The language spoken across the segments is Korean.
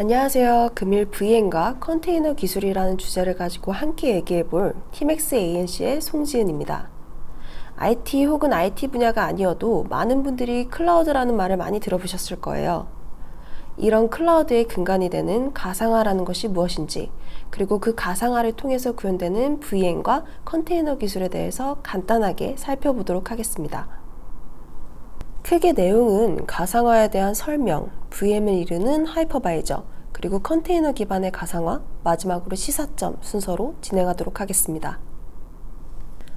안녕하세요. 금일 VM과 컨테이너 기술이라는 주제를 가지고 함께 얘기해볼 팀엑스 ANC의 송지은입니다. IT 혹은 IT 분야가 아니어도 많은 분들이 클라우드라는 말을 많이 들어보셨을 거예요. 이런 클라우드의 근간이 되는 가상화라는 것이 무엇인지, 그리고 그 가상화를 통해서 구현되는 VM과 컨테이너 기술에 대해서 간단하게 살펴보도록 하겠습니다. 크게 내용은 가상화에 대한 설명, VM을 이루는 하이퍼바이저, 그리고 컨테이너 기반의 가상화, 마지막으로 시사점 순서로 진행하도록 하겠습니다.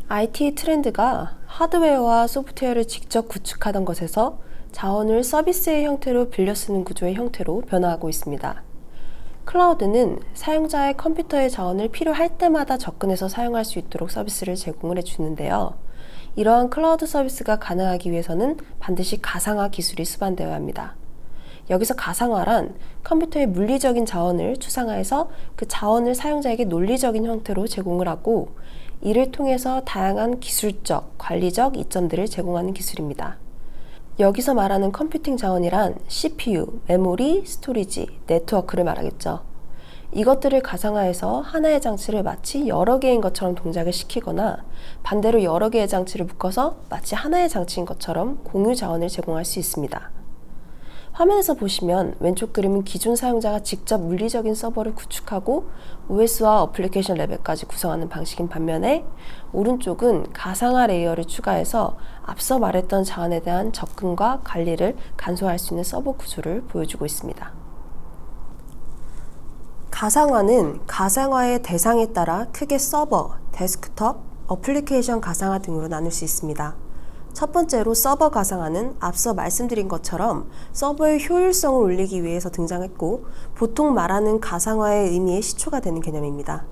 IT 트렌드가 하드웨어와 소프트웨어를 직접 구축하던 것에서 자원을 서비스의 형태로 빌려 쓰는 구조의 형태로 변화하고 있습니다. 클라우드는 사용자의 컴퓨터의 자원을 필요할 때마다 접근해서 사용할 수 있도록 서비스를 제공을 해주는데요. 이러한 클라우드 서비스가 가능하기 위해서는 반드시 가상화 기술이 수반되어야 합니다. 여기서 가상화란 컴퓨터의 물리적인 자원을 추상화해서 그 자원을 사용자에게 논리적인 형태로 제공을 하고, 이를 통해서 다양한 기술적, 관리적 이점들을 제공하는 기술입니다. 여기서 말하는 컴퓨팅 자원이란 CPU, 메모리, 스토리지, 네트워크를 말하겠죠. 이것들을 가상화해서 하나의 장치를 마치 여러 개인 것처럼 동작을 시키거나, 반대로 여러 개의 장치를 묶어서 마치 하나의 장치인 것처럼 공유 자원을 제공할 수 있습니다. 화면에서 보시면 왼쪽 그림은 기존 사용자가 직접 물리적인 서버를 구축하고 OS와 어플리케이션 레벨까지 구성하는 방식인 반면에, 오른쪽은 가상화 레이어를 추가해서 앞서 말했던 자원에 대한 접근과 관리를 간소화할 수 있는 서버 구조를 보여주고 있습니다. 가상화는 가상화의 대상에 따라 크게 서버, 데스크톱, 어플리케이션 가상화 등으로 나눌 수 있습니다. 첫 번째로 서버 가상화는 앞서 말씀드린 것처럼 서버의 효율성을 올리기 위해서 등장했고, 보통 말하는 가상화의 의미의 시초가 되는 개념입니다.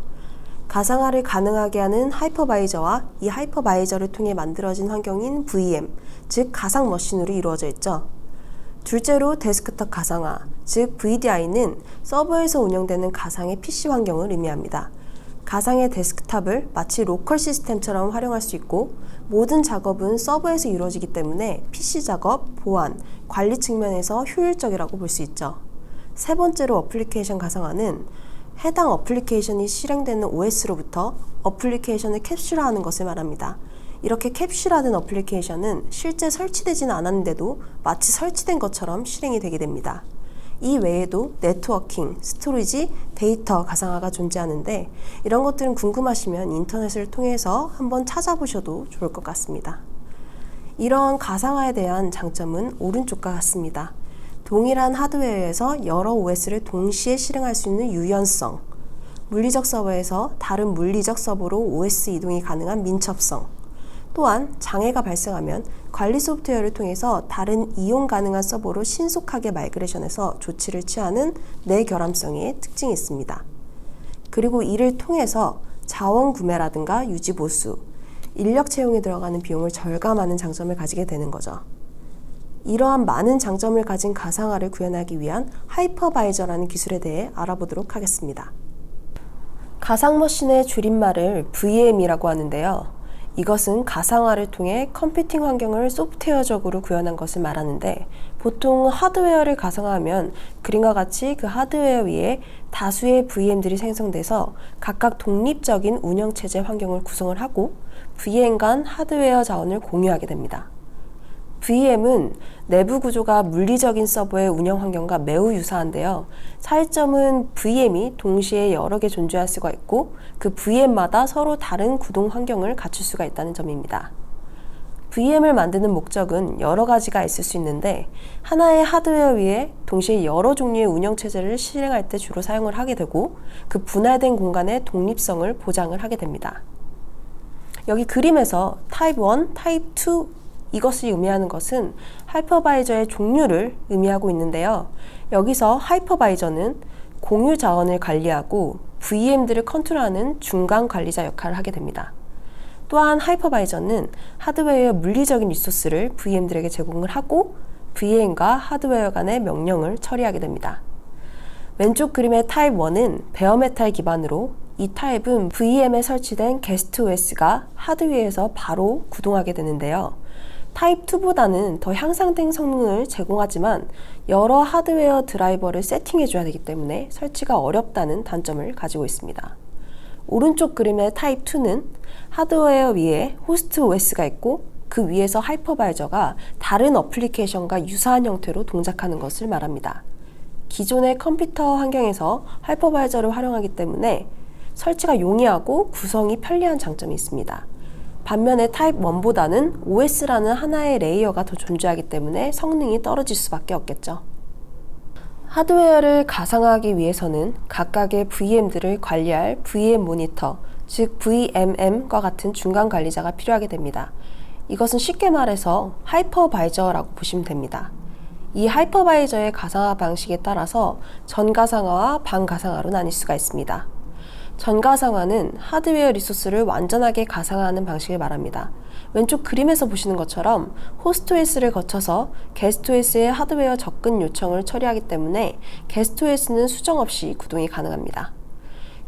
가상화를 가능하게 하는 하이퍼바이저와 이 하이퍼바이저를 통해 만들어진 환경인 VM, 즉 가상 머신으로 이루어져 있죠. 둘째로 데스크톱 가상화, 즉 VDI는 서버에서 운영되는 가상의 PC 환경을 의미합니다. 가상의 데스크탑을 마치 로컬 시스템처럼 활용할 수 있고, 모든 작업은 서버에서 이루어지기 때문에 PC 작업, 보안, 관리 측면에서 효율적이라고 볼 수 있죠. 세 번째로 어플리케이션 가상화는 해당 어플리케이션이 실행되는 OS로부터 어플리케이션을 캡슐화하는 것을 말합니다. 이렇게 캡슐화된 어플리케이션은 실제 설치되지는 않았는데도 마치 설치된 것처럼 실행이 되게 됩니다. 이 외에도 네트워킹, 스토리지, 데이터 가상화가 존재하는데, 이런 것들은 궁금하시면 인터넷을 통해서 한번 찾아보셔도 좋을 것 같습니다. 이러한 가상화에 대한 장점은 오른쪽과 같습니다. 동일한 하드웨어에서 여러 OS를 동시에 실행할 수 있는 유연성, 물리적 서버에서 다른 물리적 서버로 OS 이동이 가능한 민첩성, 또한 장애가 발생하면 관리 소프트웨어를 통해서 다른 이용 가능한 서버로 신속하게 마이그레이션해서 조치를 취하는 내결함성의 특징이 있습니다. 그리고 이를 통해서 자원 구매라든가 유지 보수, 인력 채용에 들어가는 비용을 절감하는 장점을 가지게 되는 거죠. 이러한 많은 장점을 가진 가상화를 구현하기 위한 하이퍼바이저라는 기술에 대해 알아보도록 하겠습니다. 가상머신의 줄임말을 VM이라고 하는데요. 이것은 가상화를 통해 컴퓨팅 환경을 소프트웨어적으로 구현한 것을 말하는데, 보통 하드웨어를 가상화하면 그림과 같이 그 하드웨어 위에 다수의 VM들이 생성돼서 각각 독립적인 운영체제 환경을 구성을 하고 VM 간 하드웨어 자원을 공유하게 됩니다. VM은 내부 구조가 물리적인 서버의 운영 환경과 매우 유사한데요. 차이점은 VM이 동시에 여러 개 존재할 수가 있고, 그 VM마다 서로 다른 구동 환경을 갖출 수가 있다는 점입니다. VM을 만드는 목적은 여러 가지가 있을 수 있는데, 하나의 하드웨어 위에 동시에 여러 종류의 운영체제를 실행할 때 주로 사용을 하게 되고, 그 분할된 공간의 독립성을 보장을 하게 됩니다. 여기 그림에서 타입 1, 타입 2 이것을 의미하는 것은 하이퍼바이저의 종류를 의미하고 있는데요. 여기서 하이퍼바이저는 공유 자원을 관리하고 VM들을 컨트롤하는 중간 관리자 역할을 하게 됩니다. 또한 하이퍼바이저는 하드웨어의 물리적인 리소스를 VM들에게 제공을 하고 VM과 하드웨어 간의 명령을 처리하게 됩니다. 왼쪽 그림의 타입 1은 베어메탈 기반으로, 이 타입은 VM에 설치된 게스트 OS가 하드 위에서 바로 구동하게 되는데요. 타입 2보다는 더 향상된 성능을 제공하지만 여러 하드웨어 드라이버를 세팅해줘야 되기 때문에 설치가 어렵다는 단점을 가지고 있습니다. 오른쪽 그림의 타입 2는 하드웨어 위에 호스트 OS가 있고 그 위에서 하이퍼바이저가 다른 어플리케이션과 유사한 형태로 동작하는 것을 말합니다. 기존의 컴퓨터 환경에서 하이퍼바이저를 활용하기 때문에 설치가 용이하고 구성이 편리한 장점이 있습니다. 반면에 타입 1보다는 OS라는 하나의 레이어가 더 존재하기 때문에 성능이 떨어질 수밖에 없겠죠. 하드웨어를 가상화하기 위해서는 각각의 VM들을 관리할 VM 모니터, 즉 VMM과 같은 중간 관리자가 필요하게 됩니다. 이것은 쉽게 말해서 하이퍼바이저라고 보시면 됩니다. 이 하이퍼바이저의 가상화 방식에 따라서 전가상화와 반가상화로 나뉠 수가 있습니다. 전가상화는 하드웨어 리소스를 완전하게 가상화하는 방식을 말합니다. 왼쪽 그림에서 보시는 것처럼 호스트 OS를 거쳐서 게스트 OS의 하드웨어 접근 요청을 처리하기 때문에 게스트 OS는 수정 없이 구동이 가능합니다.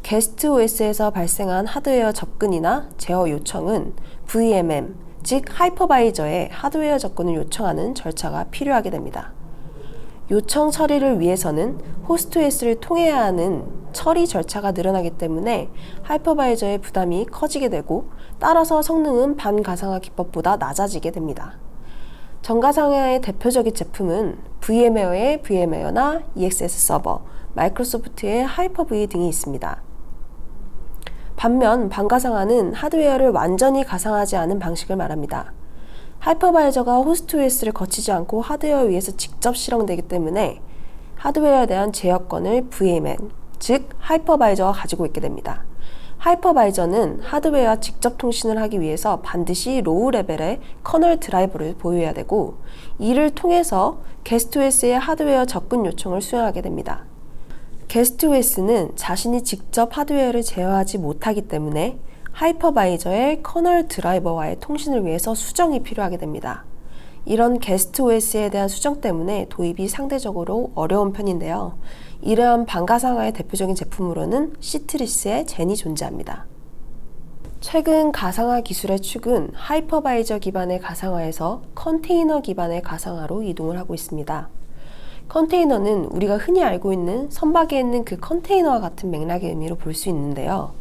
게스트 OS에서 발생한 하드웨어 접근이나 제어 요청은 VMM, 즉 하이퍼바이저의 하드웨어 접근을 요청하는 절차가 필요하게 됩니다. 요청 처리를 위해서는 호스트 OS를 통해야 하는 처리 절차가 늘어나기 때문에 하이퍼바이저의 부담이 커지게 되고 따라서 성능은 반가상화 기법보다 낮아지게 됩니다. 전가상화의 대표적인 제품은 VM웨어의 VM웨어나 EXS 서버, 마이크로소프트의 하이퍼V 등이 있습니다. 반면 반가상화는 하드웨어를 완전히 가상화하지 않은 방식을 말합니다. 하이퍼바이저가 호스트 OS를 거치지 않고 하드웨어 위에서 직접 실행되기 때문에 하드웨어에 대한 제어권을 VMM, 즉 하이퍼바이저가 가지고 있게 됩니다. 하이퍼바이저는 하드웨어와 직접 통신을 하기 위해서 반드시 로우 레벨의 커널 드라이버를 보유해야 되고 이를 통해서 게스트 OS의 하드웨어 접근 요청을 수행하게 됩니다. 게스트 OS는 자신이 직접 하드웨어를 제어하지 못하기 때문에 하이퍼바이저의 커널 드라이버와의 통신을 위해서 수정이 필요하게 됩니다. 이런 게스트 OS에 대한 수정 때문에 도입이 상대적으로 어려운 편인데요. 이러한 반가상화의 대표적인 제품으로는 시트리스의 젠이 존재합니다. 최근 가상화 기술의 축은 하이퍼바이저 기반의 가상화에서 컨테이너 기반의 가상화로 이동을 하고 있습니다. 컨테이너는 우리가 흔히 알고 있는 선박에 있는 그 컨테이너와 같은 맥락의 의미로 볼 수 있는데요.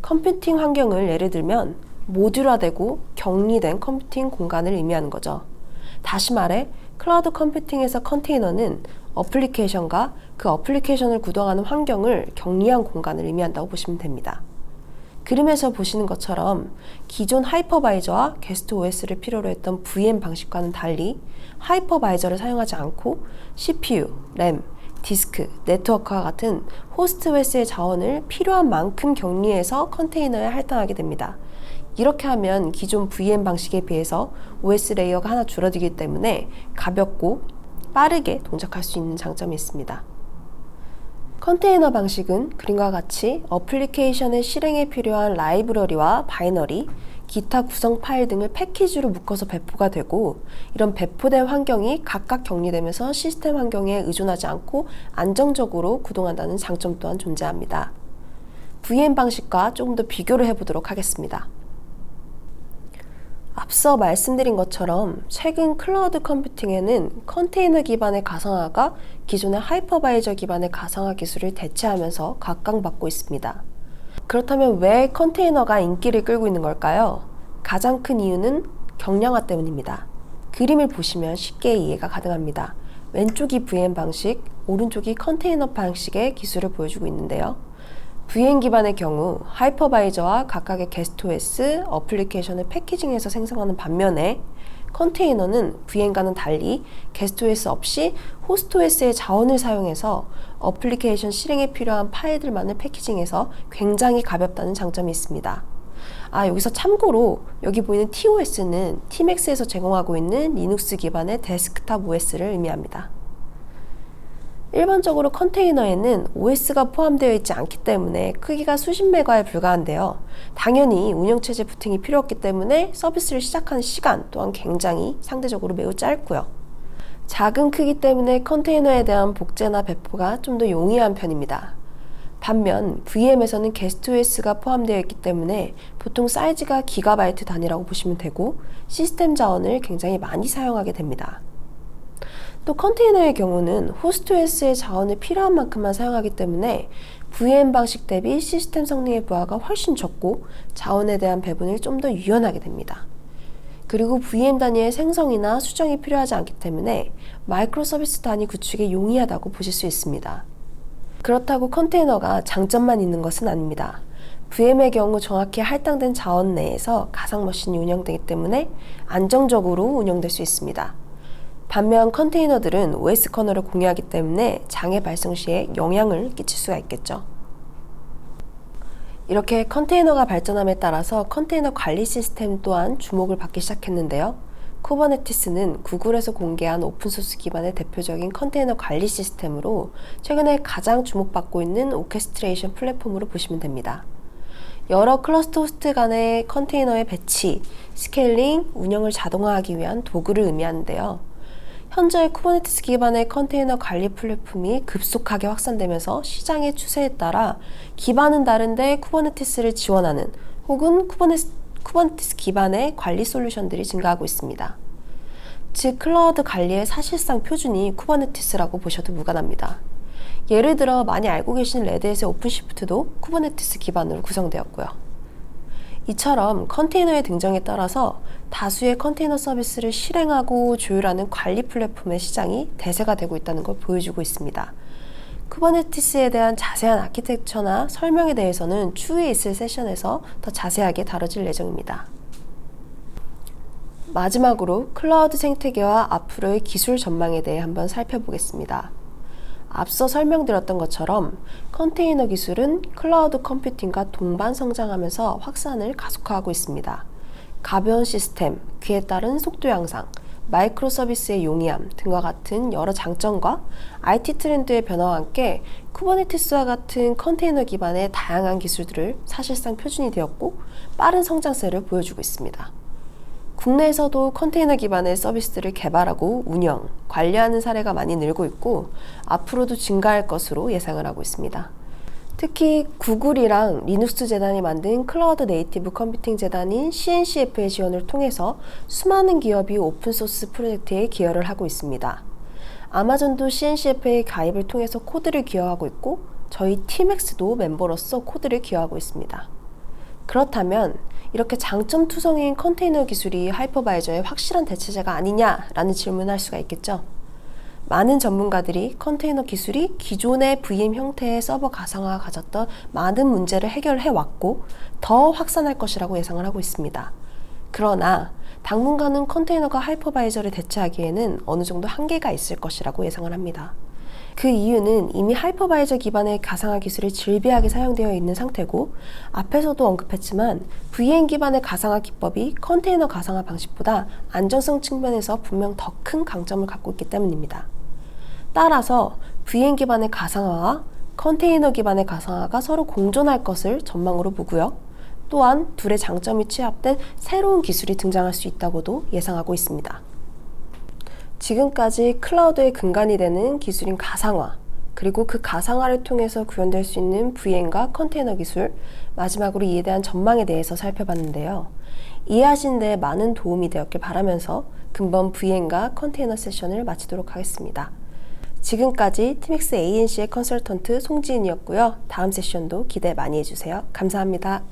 컴퓨팅 환경을 예를 들면 모듈화되고 격리된 컴퓨팅 공간을 의미하는 거죠. 다시 말해 클라우드 컴퓨팅에서 컨테이너는 어플리케이션과 그 어플리케이션을 구동하는 환경을 격리한 공간을 의미한다고 보시면 됩니다. 그림에서 보시는 것처럼 기존 하이퍼바이저와 게스트 OS를 필요로 했던 VM 방식과는 달리 하이퍼바이저를 사용하지 않고 CPU, 램, 디스크, 네트워크와 같은 호스트 OS의 자원을 필요한 만큼 격리해서 컨테이너에 할당하게 됩니다. 이렇게 하면 기존 VM 방식에 비해서 OS 레이어가 하나 줄어들기 때문에 가볍고 빠르게 동작할 수 있는 장점이 있습니다. 컨테이너 방식은 그림과 같이 어플리케이션의 실행에 필요한 라이브러리와 바이너리, 기타 구성 파일 등을 패키지로 묶어서 배포가 되고 이런 배포된 환경이 각각 격리되면서 시스템 환경에 의존하지 않고 안정적으로 구동한다는 장점 또한 존재합니다. VM 방식과 조금 더 비교를 해보도록 하겠습니다. 앞서 말씀드린 것처럼 최근 클라우드 컴퓨팅에는 컨테이너 기반의 가상화가 기존의 하이퍼바이저 기반의 가상화 기술을 대체하면서 각광받고 있습니다. 그렇다면 왜 컨테이너가 인기를 끌고 있는 걸까요? 가장 큰 이유는 경량화 때문입니다. 그림을 보시면 쉽게 이해가 가능합니다. 왼쪽이 VM 방식, 오른쪽이 컨테이너 방식의 기술을 보여주고 있는데요. VM 기반의 경우 하이퍼바이저와 각각의 게스트 OS, 어플리케이션을 패키징해서 생성하는 반면에 컨테이너는 VM과는 달리 게스트 OS 없이 호스트 OS의 자원을 사용해서 어플리케이션 실행에 필요한 파일들만을 패키징해서 굉장히 가볍다는 장점이 있습니다. 여기서 참고로 여기 보이는 TOS는 TMAX에서 제공하고 있는 리눅스 기반의 데스크탑 OS를 의미합니다. 일반적으로 컨테이너에는 OS가 포함되어 있지 않기 때문에 크기가 수십 메가에 불과한데요. 당연히 운영체제 부팅이 필요 없기 때문에 서비스를 시작하는 시간 또한 굉장히 상대적으로 매우 짧고요. 작은 크기 때문에 컨테이너에 대한 복제나 배포가 좀 더 용이한 편입니다. 반면 VM에서는 게스트OS가 포함되어 있기 때문에 보통 사이즈가 기가바이트 단위라고 보시면 되고 시스템 자원을 굉장히 많이 사용하게 됩니다. 또 컨테이너의 경우는 호스트OS의 자원을 필요한 만큼만 사용하기 때문에 VM 방식 대비 시스템 성능의 부하가 훨씬 적고 자원에 대한 배분을 좀 더 유연하게 됩니다. 그리고 VM 단위의 생성이나 수정이 필요하지 않기 때문에 마이크로 서비스 단위 구축에 용이하다고 보실 수 있습니다. 그렇다고 컨테이너가 장점만 있는 것은 아닙니다. VM의 경우 정확히 할당된 자원 내에서 가상 머신이 운영되기 때문에 안정적으로 운영될 수 있습니다. 반면 컨테이너들은 OS 커널을 공유하기 때문에 장애 발생 시에 영향을 끼칠 수가 있겠죠. 이렇게 컨테이너가 발전함에 따라서 컨테이너 관리 시스템 또한 주목을 받기 시작했는데요. 쿠버네티스는 구글에서 공개한 오픈소스 기반의 대표적인 컨테이너 관리 시스템으로 최근에 가장 주목받고 있는 오케스트레이션 플랫폼으로 보시면 됩니다. 여러 클러스터 호스트 간의 컨테이너의 배치, 스케일링, 운영을 자동화하기 위한 도구를 의미하는데요. 현재 쿠버네티스 기반의 컨테이너 관리 플랫폼이 급속하게 확산되면서 시장의 추세에 따라 기반은 다른데 쿠버네티스를 지원하는 혹은 쿠버네티스 기반의 관리 솔루션들이 증가하고 있습니다. 즉 클라우드 관리의 사실상 표준이 쿠버네티스라고 보셔도 무관합니다. 예를 들어 많이 알고 계신 레드햇의 오픈시프트도 쿠버네티스 기반으로 구성되었고요. 이처럼 컨테이너의 등장에 따라서 다수의 컨테이너 서비스를 실행하고 조율하는 관리 플랫폼의 시장이 대세가 되고 있다는 걸 보여주고 있습니다. 쿠버네티스에 대한 자세한 아키텍처나 설명에 대해서는 추후에 있을 세션에서 더 자세하게 다뤄질 예정입니다. 마지막으로 클라우드 생태계와 앞으로의 기술 전망에 대해 한번 살펴보겠습니다. 앞서 설명드렸던 것처럼 컨테이너 기술은 클라우드 컴퓨팅과 동반 성장하면서 확산을 가속화하고 있습니다. 가벼운 시스템, 그에 따른 속도 향상, 마이크로 서비스의 용이함 등과 같은 여러 장점과 IT 트렌드의 변화와 함께 쿠버네티스와 같은 컨테이너 기반의 다양한 기술들을 사실상 표준이 되었고 빠른 성장세를 보여주고 있습니다. 국내에서도 컨테이너 기반의 서비스들을 개발하고 운영, 관리하는 사례가 많이 늘고 있고 앞으로도 증가할 것으로 예상을 하고 있습니다. 특히 구글이랑 리눅스 재단이 만든 클라우드 네이티브 컴퓨팅 재단인 CNCF의 지원을 통해서 수많은 기업이 오픈소스 프로젝트에 기여를 하고 있습니다. 아마존도 CNCF의 가입을 통해서 코드를 기여하고 있고 저희 TMX도 멤버로서 코드를 기여하고 있습니다. 그렇다면 이렇게 장점 투성인 컨테이너 기술이 하이퍼바이저의 확실한 대체제가 아니냐라는 질문을 할 수가 있겠죠. 많은 전문가들이 컨테이너 기술이 기존의 VM 형태의 서버 가상화가 가졌던 많은 문제를 해결해 왔고 더 확산할 것이라고 예상을 하고 있습니다. 그러나 당분간은 컨테이너가 하이퍼바이저를 대체하기에는 어느 정도 한계가 있을 것이라고 예상을 합니다. 그 이유는 이미 하이퍼바이저 기반의 가상화 기술이 질비하게 사용되어 있는 상태고 앞에서도 언급했지만 VM 기반의 가상화 기법이 컨테이너 가상화 방식보다 안정성 측면에서 분명 더 큰 강점을 갖고 있기 때문입니다. 따라서 VM 기반의 가상화와 컨테이너 기반의 가상화가 서로 공존할 것을 전망으로 보고요. 또한 둘의 장점이 취합된 새로운 기술이 등장할 수 있다고도 예상하고 있습니다. 지금까지 클라우드의 근간이 되는 기술인 가상화, 그리고 그 가상화를 통해서 구현될 수 있는 VM과 컨테이너 기술, 마지막으로 이에 대한 전망에 대해서 살펴봤는데요. 이해하시는 데 많은 도움이 되었길 바라면서 근본 VM과 컨테이너 세션을 마치도록 하겠습니다. 지금까지 TMX ANC의 컨설턴트 송지은이었고요. 다음 세션도 기대 많이 해주세요. 감사합니다.